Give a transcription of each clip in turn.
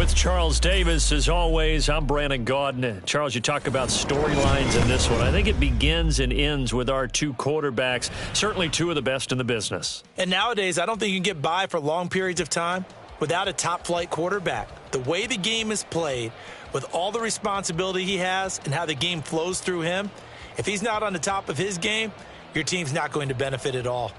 with Charles Davis. As always, I'm Brandon Gaudin. Charles, you talk about storylines in this one. I think it begins and ends with our two quarterbacks, certainly two of the best in the business. And nowadays, I don't think you can get by for long periods of time without a top-flight quarterback. The way the game is played, with all the responsibility he has and how the game flows through him, if he's not on the top of his game, your team's not going to benefit at all.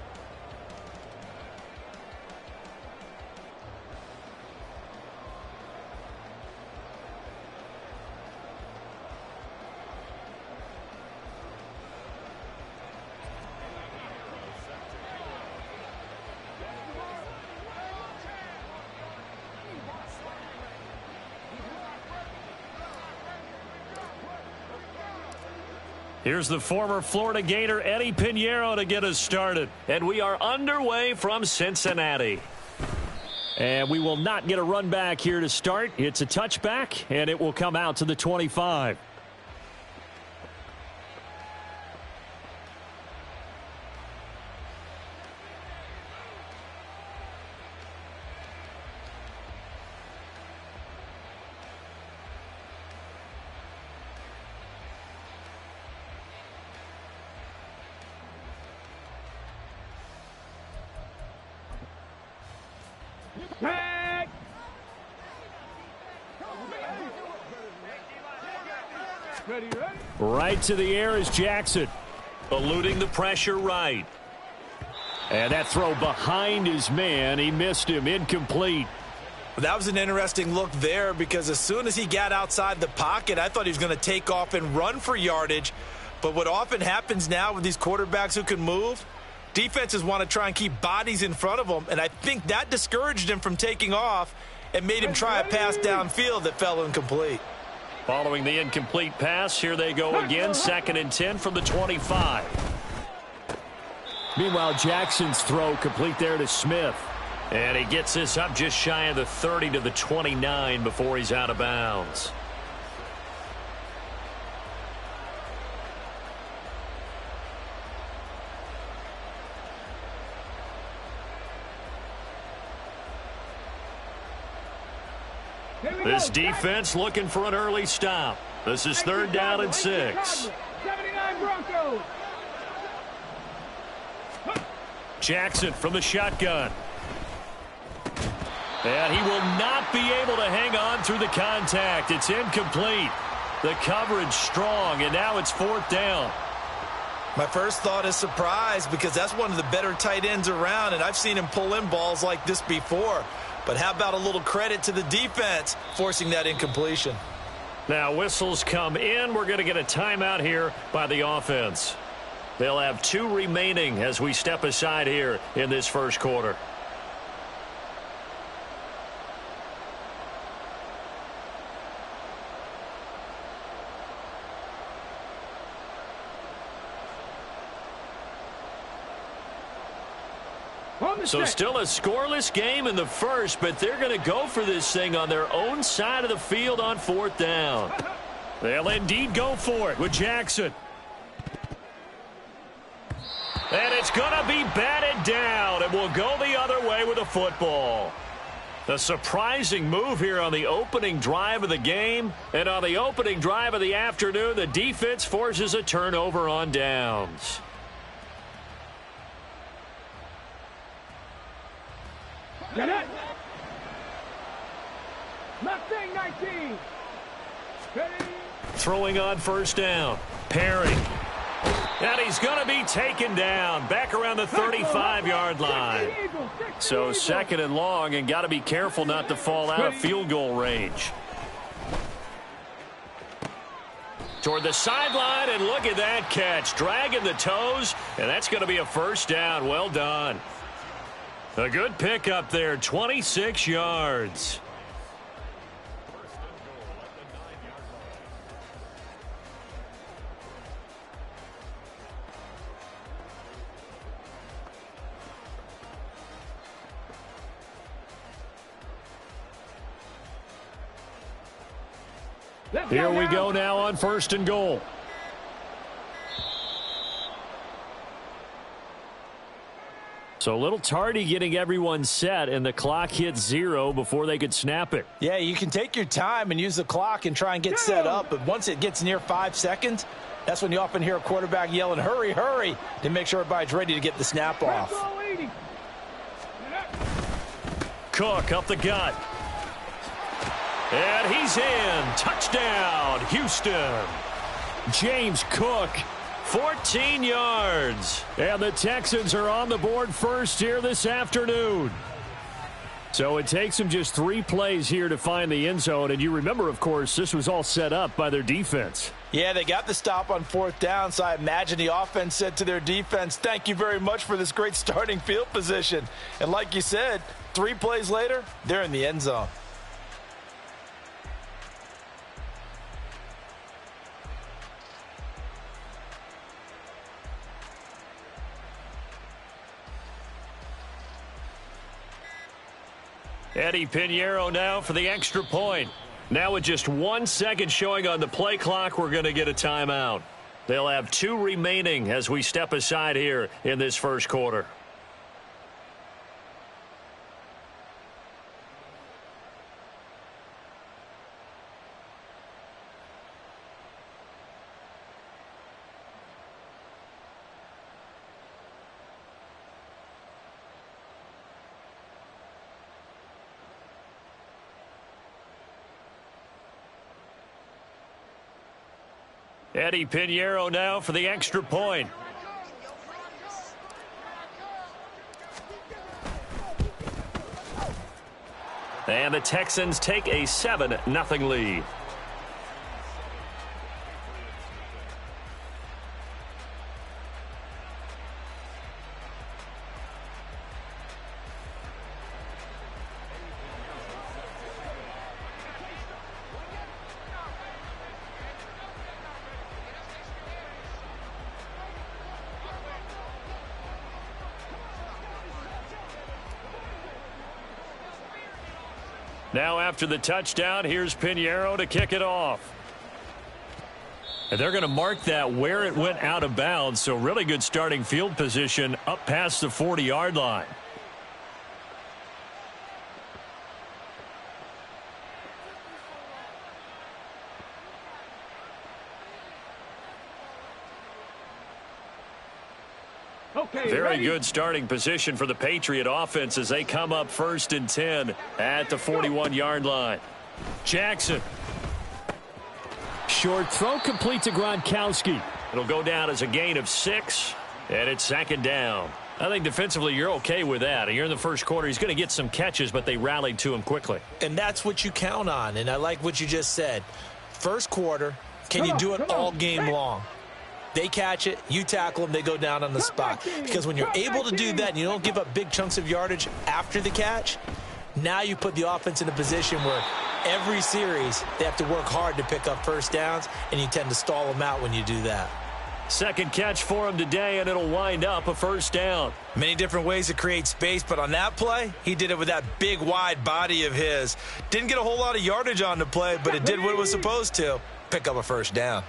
Here's the former Florida Gator Eddie Pinheiro to get us started. And we are underway from Cincinnati. And we will not get a run back here to start. It's a touchback, and it will come out to the 25. Right to the air is Jackson. Eluding the pressure right. And that throw behind his man. He missed him. Incomplete. Well, that was an interesting look there because as soon as he got outside the pocket, I thought he was going to take off and run for yardage. But what often happens now with these quarterbacks who can move, defenses want to try and keep bodies in front of them. And I think that discouraged him from taking off and made him try a pass downfield that fell incomplete. Following the incomplete pass, here they go again. 2nd and 10 from the 25. Meanwhile, Jackson's throw complete there to Smith. And he gets this up just shy of the 30 to the 29 before he's out of bounds. This defense looking for an early stop. This is 3rd down and 6. 79 Broncos. Jackson from the shotgun. And he will not be able to hang on through the contact. It's incomplete. The coverage strong, and now it's 4th down. My first thought is surprise because that's one of the better tight ends around, and I've seen him pull in balls like this before. But how about a little credit to the defense forcing that incompletion? Now whistles come in. We're going to get a timeout here by the offense. They'll have 2 remaining as we step aside here in this first quarter. So still a scoreless game in the first, but they're going to go for this thing on their own side of the field on 4th down. They'll indeed go for it with Jackson. And it's going to be batted down, and we'll go the other way with the football. A surprising move here on the opening drive of the game, and on the opening drive of the afternoon, the defense forces a turnover on downs. Get it. Mustang 19. Ready. Throwing on 1st down. Perry. And he's going to be taken down back around the 35-yard line. So 2nd and long, and got to be careful not to fall out of field goal range. Toward the sideline, and look at that catch. Dragging the toes, and that's going to be a 1st down. Well done. A good pickup there, 26 yards. Here we go now on 1st and goal. So a little tardy getting everyone set, and the clock hit 0 before they could snap it. Yeah, you can take your time and use the clock and try and get set up, but once it gets near 5 seconds, that's when you often hear a quarterback yelling, hurry, hurry, to make sure everybody's ready to get the snap off. Cook up the gut. And he's in. Touchdown, Houston. James Cook, 14 yards. And the Texans are on the board first here this afternoon. So it takes them just 3 plays here to find the end zone. And you remember, of course, this was all set up by their defense. Yeah, they got the stop on 4th down, so I imagine the offense said to their defense, thank you very much for this great starting field position. And like you said, 3 plays later, they're in the end zone. Eddie Pinheiro now for the extra point. Now with just 1 second showing on the play clock, we're going to get a timeout. They'll have 2 remaining as we step aside here in this first quarter. Eddie Pinheiro now for the extra point. And the Texans take a 7-0 lead. Now after the touchdown, here's Pinheiro to kick it off. And they're going to mark that where it went out of bounds, so really good starting field position up past the 40-yard line. Very good starting position for the Patriot offense as they come up 1st and 10 at the 41-yard line. Jackson. Short throw complete to Gronkowski. It'll go down as a gain of 6, and it's 2nd down. I think defensively you're okay with that. Here in the first quarter, he's going to get some catches, but they rallied to him quickly. And that's what you count on, and I like what you just said. First quarter, can you do it all game long? They catch it, you tackle them, they go down on the spot. Because when you're able to do that and you don't give up big chunks of yardage after the catch, now you put the offense in a position where every series they have to work hard to pick up first downs, and you tend to stall them out when you do that. Second catch for him today, and it'll wind up a first down. Many different ways to create space, but on that play, he did it with that big, wide body of his. Didn't get a whole lot of yardage on the play, but it did what it was supposed to, pick up a first down.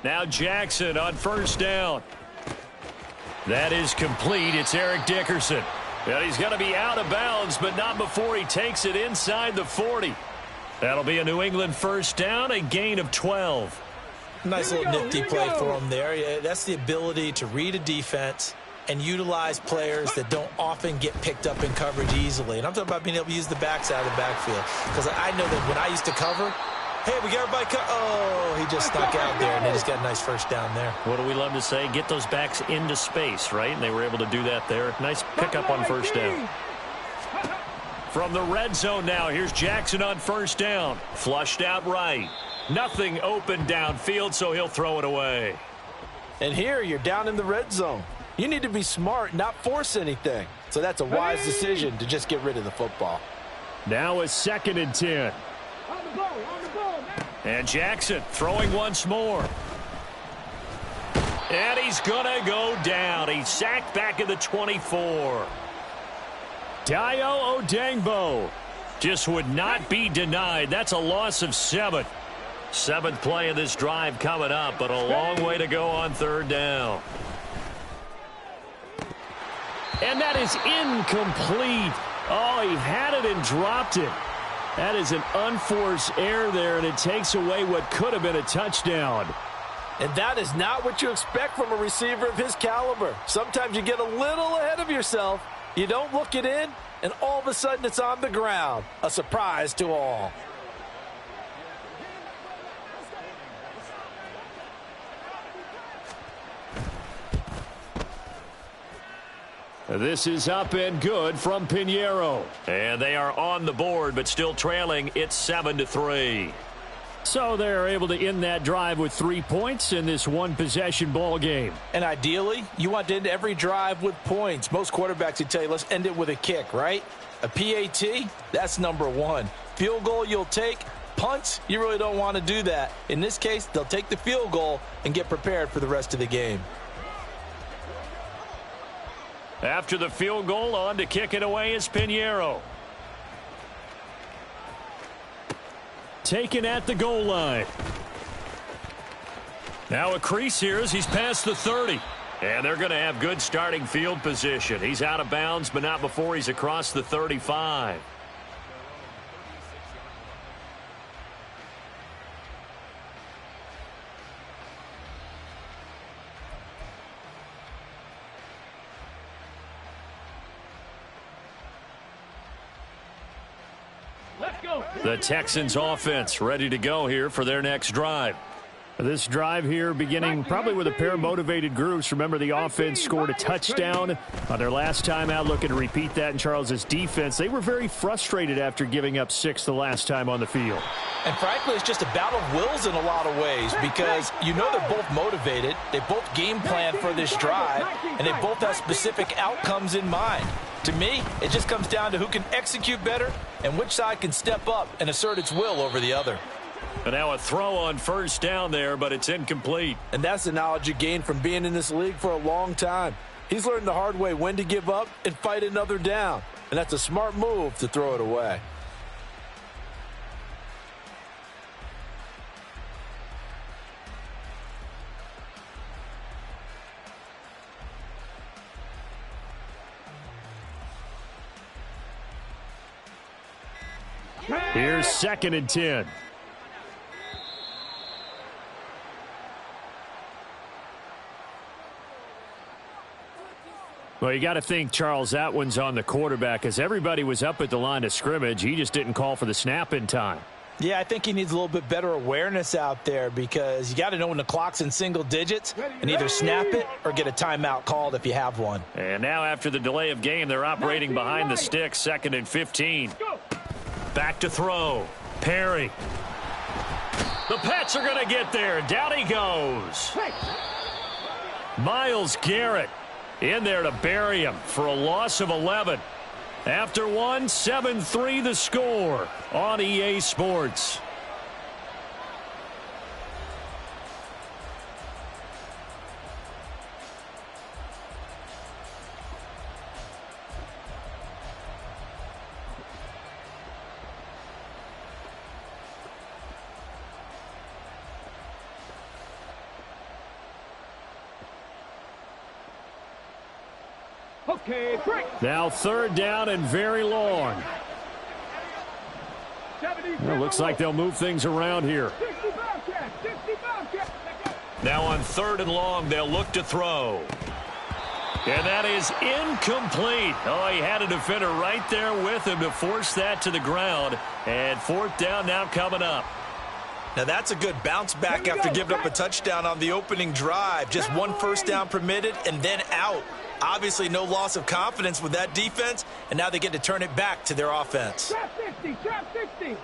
Now Jackson on first down. That is complete. It's Eric Dickerson. And he's going to be out of bounds, but not before he takes it inside the 40. That'll be a New England first down, a gain of 12. Nice little nifty play for him there. Yeah, that's the ability to read a defense and utilize players that don't often get picked up in coverage easily. And I'm talking about being able to use the backs out of the backfield. Because I know that when I used to cover, hey, we got everybody oh, he just snuck out there, and they just got a nice first down there. What do we love to say? Get those backs into space, right? And they were able to do that there. Nice pickup on first down. From the red zone now, here's Jackson on first down. Flushed out right. Nothing open downfield, so he'll throw it away. And here you're down in the red zone. You need to be smart, not force anything. So that's a wise decision to just get rid of the football. Now a 2nd and 10. And Jackson throwing once more. And he's going to go down. He's sacked back at the 24. Dayo Odeyingbo just would not be denied. That's a loss of 7. Seventh play of this drive coming up, but a long way to go on third down. And that is incomplete. Oh, he had it and dropped it. That is an unforced error there, and it takes away what could have been a touchdown. And that is not what you expect from a receiver of his caliber. Sometimes you get a little ahead of yourself. You don't look it in, and all of a sudden it's on the ground. A surprise to all. This is up and good from Pinheiro. And they are on the board, but still trailing. It's 7-3. So they're able to end that drive with 3 points in this one-possession ball game. And ideally, you want to end every drive with points. Most quarterbacks would tell you, let's end it with a kick, right? A PAT, that's number one. Field goal you'll take. Punts, you really don't want to do that. In this case, they'll take the field goal and get prepared for the rest of the game. After the field goal, on to kick it away is Pinheiro. Taken at the goal line. Now a crease here as he's past the 30. And they're going to have good starting field position. He's out of bounds, but not before he's across the 35. The Texans offense ready to go here for their next drive. This drive here beginning probably with a pair of motivated groups. Remember, the offense scored a touchdown on their last time out, looking to repeat that in Charles's defense. They were very frustrated after giving up 6 the last time on the field. And frankly, it's just a battle of wills in a lot of ways because you know they're both motivated. They both game plan for this drive, and they both have specific outcomes in mind. To me, it just comes down to who can execute better and which side can step up and assert its will over the other. And now a throw on first down there, but it's incomplete. And that's the knowledge you gain from being in this league for a long time. He's learned the hard way when to give up and fight another down. And that's a smart move to throw it away. Here's 2nd and 10. Well, you got to think, Charles, that one's on the quarterback as everybody was up at the line of scrimmage. He just didn't call for the snap in time. Yeah, I think he needs a little bit better awareness out there because you got to know when the clock's in single digits and either snap it or get a timeout called if you have one. And now after the delay of game, they're operating behind the sticks, 2nd and 15. Back to throw. Perry. The Pats are going to get there. Down he goes. Myles Garrett in there to bury him for a loss of 11. After one, 7-3 the score on EA Sports. Okay, break. Now 3rd down and very long. Well, looks like they'll move things around here. 60 Bobcats, 60 Bobcats. Now on 3rd and long, they'll look to throw. And that is incomplete. Oh, he had a defender right there with him to force that to the ground. And 4th down now coming up. Now that's a good bounce back after giving up a touchdown on the opening drive. Just one first down permitted and then out. Obviously no loss of confidence with that defense, and now they get to turn it back to their offense. Trap 60, trap 60.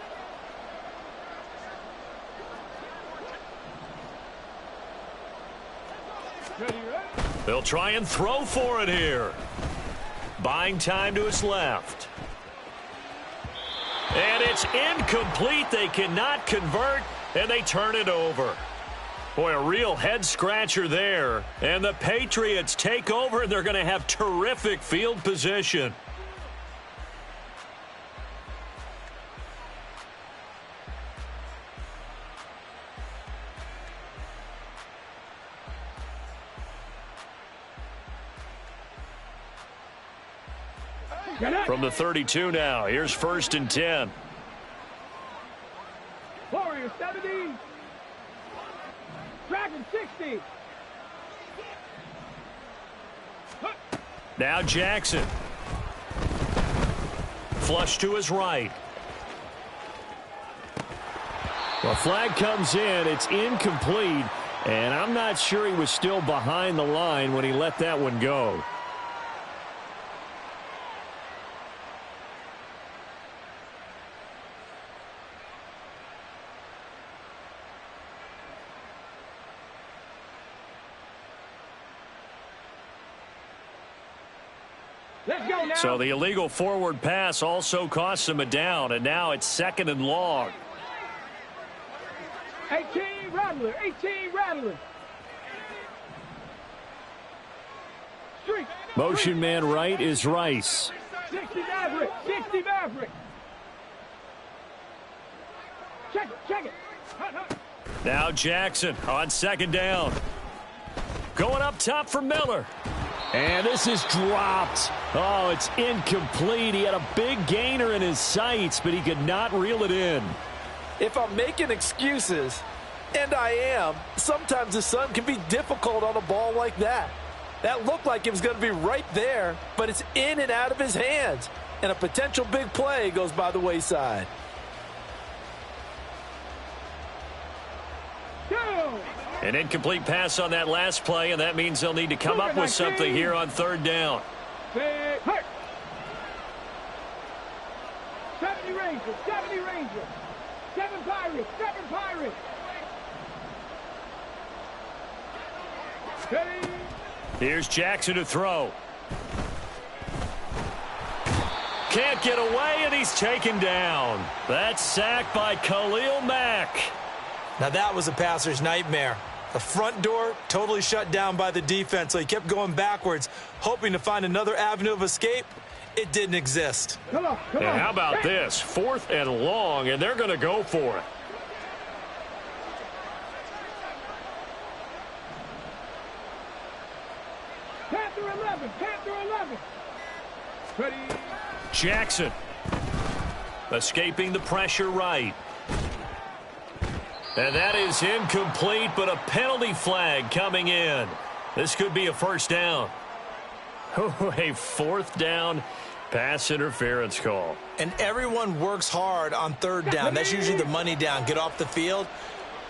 Ready, ready. They'll try and throw for it here. Buying time to his left. And it's incomplete. They cannot convert, and they turn it over. Boy, a real head-scratcher there. And the Patriots take over, and they're going to have terrific field position. From the 32 now, here's 1st and 10. Warrior 70. Dragon 60. Now Jackson. Flush to his right. Well, flag comes in. It's incomplete. And I'm not sure he was still behind the line when he let that one go. Let's go now. So the illegal forward pass also costs him a down, and now it's 2nd and long. 18 Rattler, 18 Rattler. Streak. Motion man right is Rice. 60 Maverick, 60 Maverick. Check it. Hut, hut. Now Jackson on 2nd down. Going up top for Miller. And this is dropped. Oh, it's incomplete. He had a big gainer in his sights, but he could not reel it in. If I'm making excuses, and I am, sometimes the sun can be difficult on a ball like that. That looked like it was going to be right there, but it's in and out of his hands. And a potential big play goes by the wayside. Go. An incomplete pass on that last play, and that means they'll need to come up with something here on 3rd down. Big hurt. 70 Rangers, 70 Rangers. 7 Pirates, 7 Pirates. Steady. Here's Jackson to throw. Can't get away, and he's taken down. That's sacked by Khalil Mack. Now that was a passer's nightmare. The front door totally shut down by the defense, so he kept going backwards, hoping to find another avenue of escape. It didn't exist. Come on. And how about this? 4th and long, and they're going to go for it. Panther 11, Panther 11. Ready. Jackson escaping the pressure right. And that is incomplete, but a penalty flag coming in. This could be a 1st down. Oh, a 4th down pass interference call. And everyone works hard on 3rd down. That's usually the money down. Get off the field.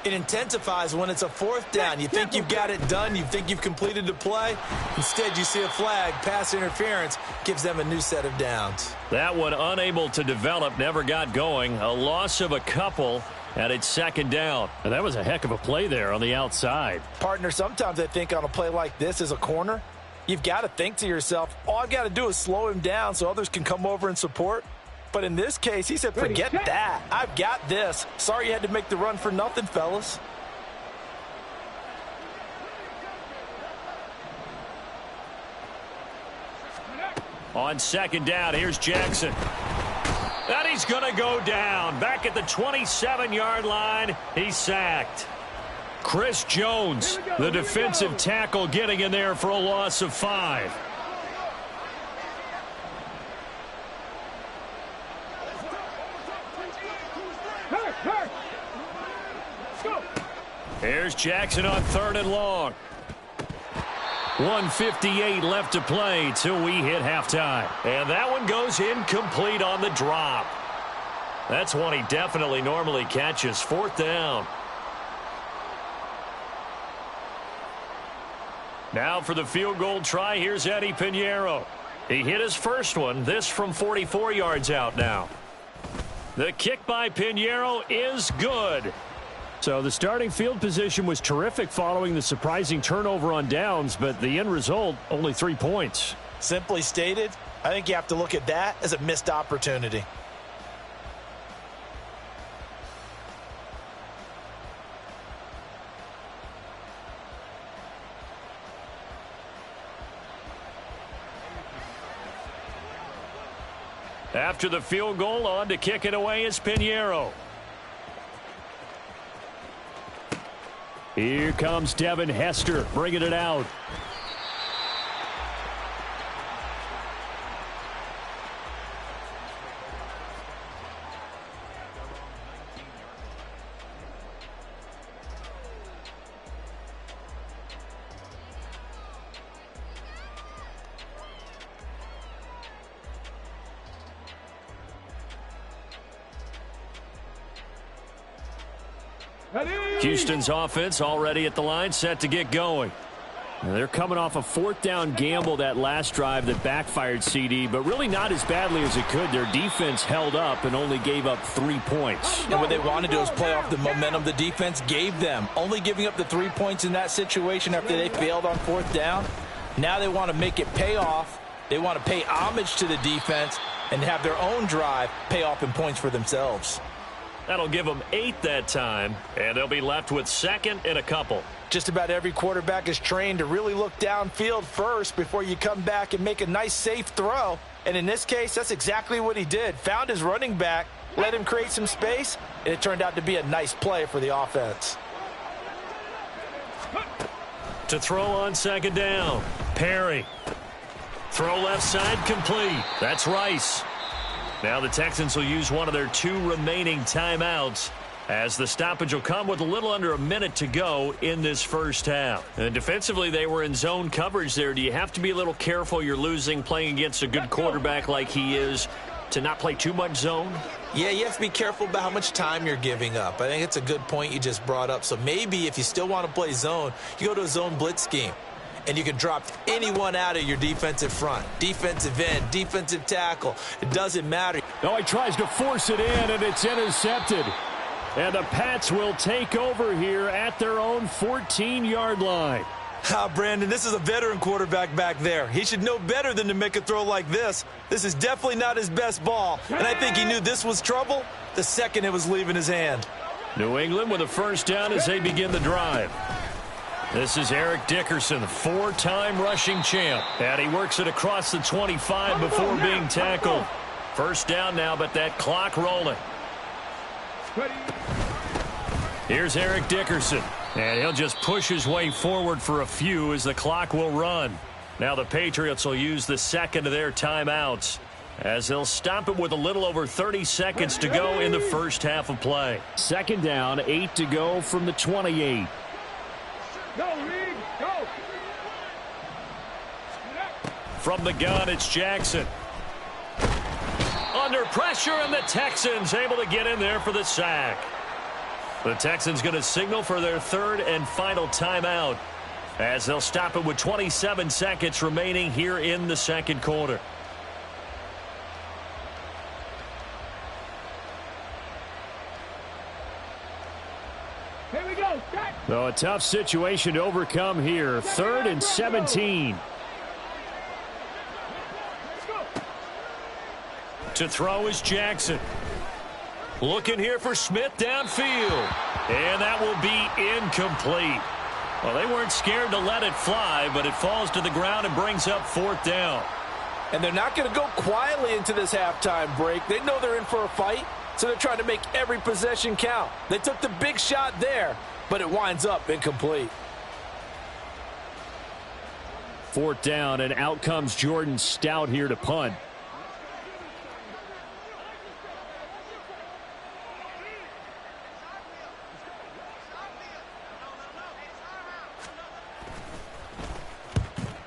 It intensifies when it's a 4th down. You think you've got it done. You think you've completed the play. Instead, you see a flag. Pass interference gives them a new set of downs. That one unable to develop, never got going. A loss of a couple, and it's 2nd down. And that was a heck of a play there on the outside. Partner, sometimes I think on a play like this as a corner, you've got to think to yourself, all I've got to do is slow him down so others can come over and support. But in this case, he said, forget that. I've got this. Sorry you had to make the run for nothing, fellas. On 2nd down, here's Jackson. And he's going to go down. Back at the 27-yard line, he's sacked. Chris Jones, the defensive tackle, getting in there for a loss of 5. Here's Jackson on 3rd and long. 1:58 left to play till we hit halftime. And that one goes incomplete on the drop. That's one he definitely normally catches. 4th down. Now for the field goal try, here's Eddie Pinheiro. He hit his first one, this from 44 yards out now. The kick by Pinheiro is good. So the starting field position was terrific following the surprising turnover on downs, but the end result, only 3 points. Simply stated, I think you have to look at that as a missed opportunity. After the field goal, on to kick it away is Pinheiro. Here comes Devin Hester bringing it out. Houston's offense already at the line, set to get going. And they're coming off a fourth down gamble that last drive that backfired, CD, but really not as badly as it could. Their defense held up and only gave up 3 points. And what they wanted to do was play off the momentum the defense gave them. Only giving up the 3 points in that situation after they failed on fourth down. Now they want to make it pay off. They want to pay homage to the defense and have their own drive pay off in points for themselves. That'll give them 8 that time, and they'll be left with second and a couple. Just about every quarterback is trained to really look downfield first before you come back and make a nice, safe throw. And in this case, that's exactly what he did. Found his running back, let him create some space, and it turned out to be a nice play for the offense. To throw on second down, Perry. Throw left side complete. That's Rice. Now the Texans will use one of their 2 remaining timeouts, as the stoppage will come with a little under a minute to go in this first half. And defensively, they were in zone coverage there. Do you have to be a little careful? You're losing, playing against a good quarterback like he is, to not play too much zone? Yeah, you have to be careful about how much time you're giving up. I think it's a good point you just brought up. So maybe if you still want to play zone, you go to a zone blitz scheme. And you can drop anyone out of your defensive front. Defensive end, defensive tackle. It doesn't matter. Oh, he tries to force it in, and it's intercepted. And the Pats will take over here at their own 14-yard line. Brandon, this is a veteran quarterback back there. He should know better than to make a throw like this. This is definitely not his best ball. And I think he knew this was trouble the second it was leaving his hand. New England with a first down as they begin the drive. This is Eric Dickerson, 4-time rushing champ. And he works it across the 25 before being tackled. First down now, but that clock rolling. Here's Eric Dickerson. And he'll just push his way forward for a few as the clock will run. Now the Patriots will use the second of their timeouts, as they'll stop it with a little over 30 seconds to go in the first half of play. Second down, 8 to go from the 28. Go, Reed, go. From the gun, it's Jackson. Under pressure, and the Texans able to get in there for the sack. The Texans going to signal for their third and final timeout, as they'll stop it with 27 seconds remaining here in the second quarter. Here we go. So a tough situation to overcome here. 3rd and 17. To throw is Jackson. Looking here for Smith downfield. And that will be incomplete. Well, they weren't scared to let it fly, but it falls to the ground and brings up 4th down. And they're not going to go quietly into this halftime break. They know they're in for a fight, so they're trying to make every possession count. They took the big shot there, but it winds up incomplete. 4th down, and out comes Jordan Stout here to punt.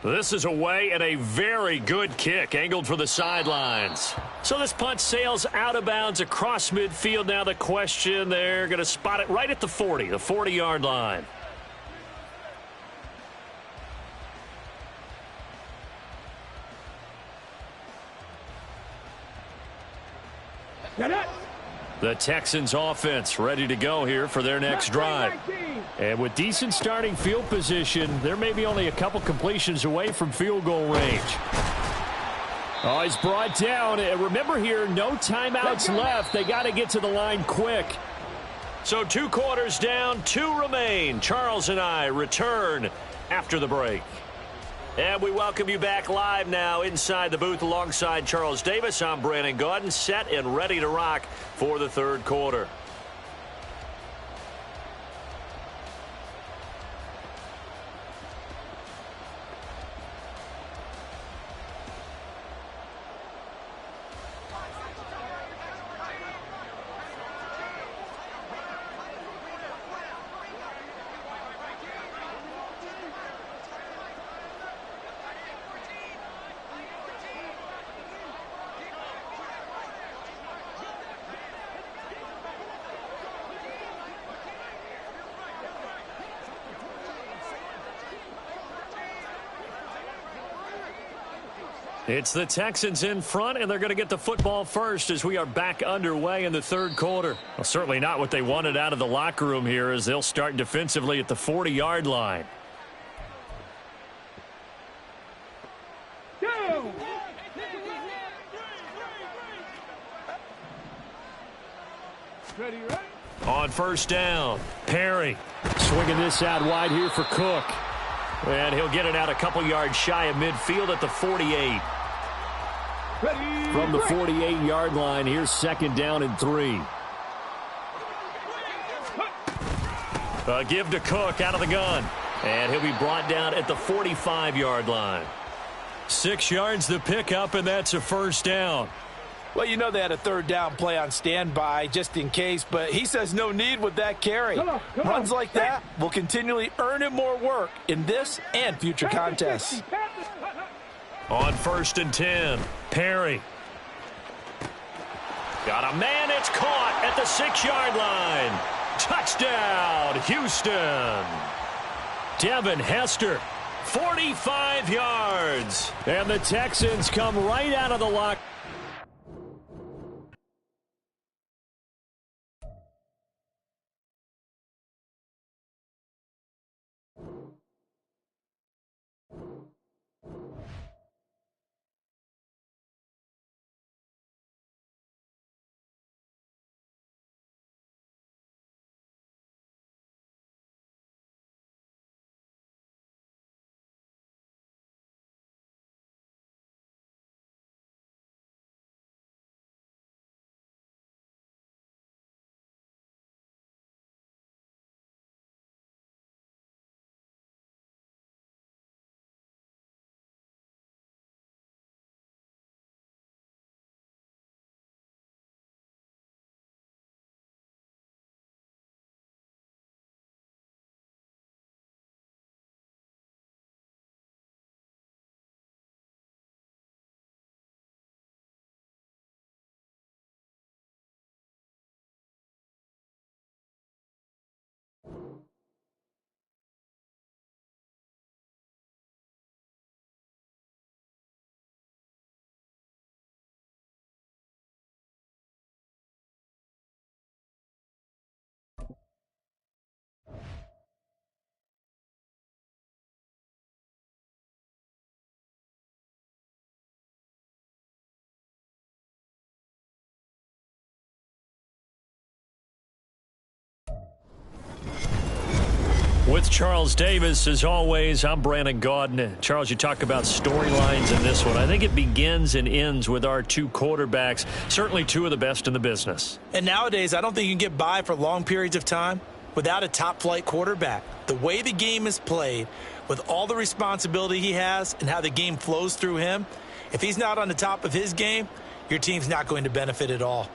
This is away, and a very good kick angled for the sidelines. So this punt sails out of bounds across midfield. Now the question, they're going to spot it right at the 40, the 40-yard line. The Texans offense ready to go here for their next drive. And with decent starting field position, there may be only a couple completions away from field goal range. Oh, he's brought down. And remember here, no timeouts left. They got to get to the line quick. So 2 quarters down, 2 remain. Charles and I return after the break. And we welcome you back live now inside the booth alongside Charles Davis. I'm Brandon Gaudin, set and ready to rock for the third quarter. It's the Texans in front, and they're going to get the football first as we are back underway in the third quarter. Well, certainly not what they wanted out of the locker room here as they'll start defensively at the 40-yard line. On first down, Perry. Swinging this out wide here for Cook. And he'll get it out a couple yards shy of midfield at the 48. From the 48-yard line, here's second down and 3. Give to Cook out of the gun. And he'll be brought down at the 45-yard line. 6 yards the pickup, and that's a first down. Well, you know they had a third down play on standby just in case, but he says no need with that carry. Runs like that will continually earn him more work in this and future contests. On first and 10, Perry. Got a man, it's caught at the 6-yard line. Touchdown, Houston. Devin Hester, 45 yards. And the Texans come right out of the lock. With Charles Davis, as always, I'm Brandon Gaudin. Charles, you talk about storylines in this one. I think it begins and ends with our two quarterbacks, certainly two of the best in the business. And nowadays, I don't think you can get by for long periods of time without a top-flight quarterback. The way the game is played, with all the responsibility he has and how the game flows through him, if he's not on the top of his game, your team's not going to benefit at all.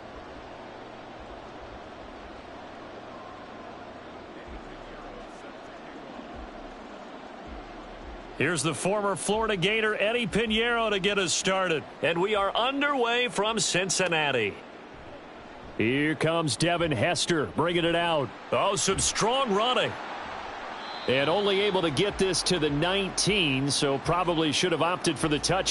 Here's the former Florida Gator Eddie Pinheiro to get us started. And we are underway from Cincinnati. Here comes Devin Hester bringing it out. Oh, some strong running. And only able to get this to the 19, so probably should have opted for the touch.